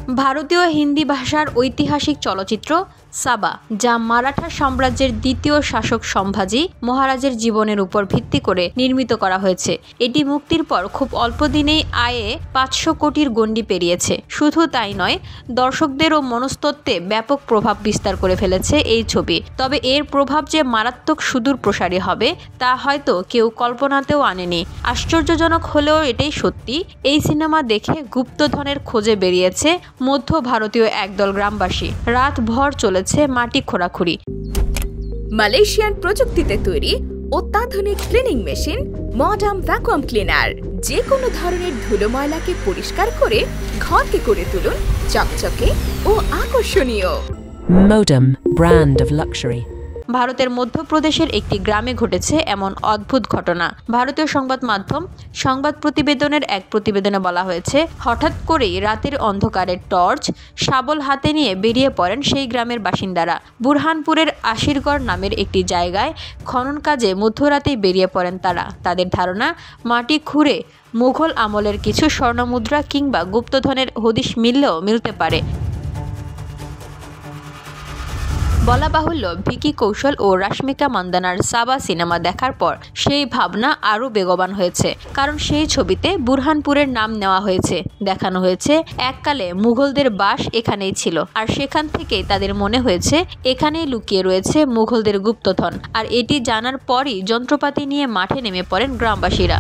ভারতীয় হিন্দি ভাষার ঐতিহাসিক চলচ্চিত্র সাবা, যা মারাঠা সাম্রাজ্যের দ্বিতীয় শাসক সম্ভাজি মহারাজের জীবনের উপর ভিত্তি করে নির্মিত করা হয়েছে। এটি মুক্তির পর খুব অল্প দিনেই আয়ে 500 কোটির গণ্ডি পেরিয়েছে। শুধু তাই নয়, দর্শকদেরও মনস্তত্ত্বে ব্যাপক প্রভাব বিস্তার করে ফেলেছে এই ছবি। তবে এর প্রভাব যে মারাত্মক সুদূর প্রসারী হবে তা হয়তো কেউ কল্পনাতেও আনেনি। আশ্চর্যজনক হলেও এটাই সত্যি, এই সিনেমা দেখে গুপ্তধনের খোঁজে বেরিয়েছে মধ্য ভারতীয় একদল গ্রামবাসী। রাতভর চলেছে মাটি খোঁড়াখুড়ি। মালয়েশিয়ান প্রযুক্তিতে তৈরি অত্যাধুনিক cleaning machine modern vacuum cleaner যে কোনো ধরনের ধুলো ময়লাকে পরিষ্কার করে ঘরকে করে তুলুন চকচকে ও আকর্ষণীয়। Modem, brand of luxury. ভারতের মধ্যপ্রদেশের একটি গ্রামে ঘটেছে এমন অদ্ভুত ঘটনা। ভারতীয় সংবাদ মাধ্যম সংবাদ প্রতিবেদনের এক প্রতিবেদনে বলা হয়েছে, হঠাৎ করেই রাতের অন্ধকারে টর্চ শাবল হাতে নিয়ে বেরিয়ে পড়েন সেই গ্রামের বাসিন্দারা। বুরহানপুরের আশিরগড় নামের একটি জায়গায় খনন কাজে মধ্যরাতেই বেরিয়ে পড়েন তারা। তাদের ধারণা, মাটি খুঁড়ে মুঘল আমলের কিছু স্বর্ণমুদ্রা কিংবা গুপ্তধনের হদিশ মিলতে পারে। বলা বাহুল্য, ভিকি কৌশল ও রাশ্মিকা মান্দানার সাবা সিনেমা দেখার পর সেই ভাবনা আরও বেগবান হয়েছে। কারণ সেই ছবিতে বুরহানপুরের নাম নেওয়া হয়েছে, দেখানো হয়েছে এককালে মুঘলদের বাস এখানেই ছিল, আর সেখান থেকেই তাদের মনে হয়েছে এখানেই লুকিয়ে রয়েছে মুঘলদের গুপ্তধন। আর এটি জানার পরই যন্ত্রপাতি নিয়ে মাঠে নেমে পড়েন গ্রামবাসীরা।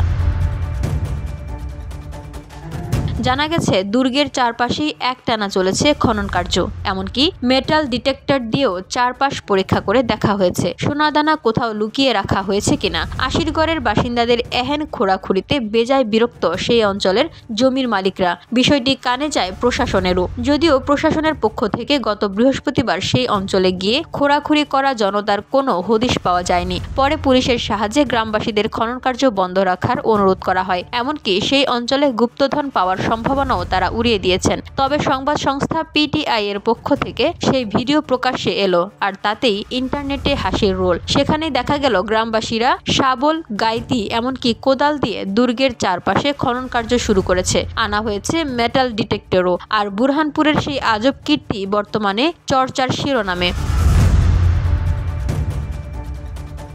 জানা গেছে, দুর্গের চারপাশেই একটানা চলেছে খনন কার্য। এমনকি মেটাল ডিটেক্টর দিয়েও চারপাশ পরীক্ষা করে দেখা হয়েছে সোনাদানা কোথাও লুকিয়ে রাখা হয়েছে কিনা। আশিরগড়ের বাসিন্দাদের এহেন খোঁড়াখুড়িতে বেজায় বিরক্ত সেই অঞ্চলের জমির মালিকরা। বিষয়টি কানে যায় প্রশাসনেরও, যদিও প্রশাসনের পক্ষ থেকে গত বৃহস্পতিবার সেই অঞ্চলে গিয়ে খোঁড়াখুড়ি করা জনতার কোনো হদিশ পাওয়া যায়নি। পরে পুলিশের সাহায্যে গ্রামবাসীদের খনন কার্য বন্ধ রাখার অনুরোধ করা হয়। এমনকি সেই অঞ্চলে গুপ্তধন পাওয়ার সম্ভাবনাও তারা উড়িয়ে দিয়েছেন। তবে সংবাদ সংস্থা পিটিআই এর পক্ষ থেকে সেই ভিডিও প্রকাশ্যে এলো, আর তাতেই ইন্টারনেটে হাসির রোল। সেখানে দেখা গেল গ্রামবাসীরা শাবল, গাইতি এমনকি কোদাল দিয়ে দুর্গের চারপাশে খনন কার্য শুরু করেছে। আনা হয়েছে মেটাল ডিটেক্টরও। আর বুরহানপুরের সেই আজব কীর্তি বর্তমানে চর্চার শিরোনামে।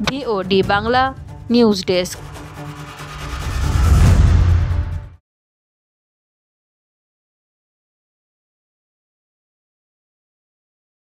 VOD Bangla news desk.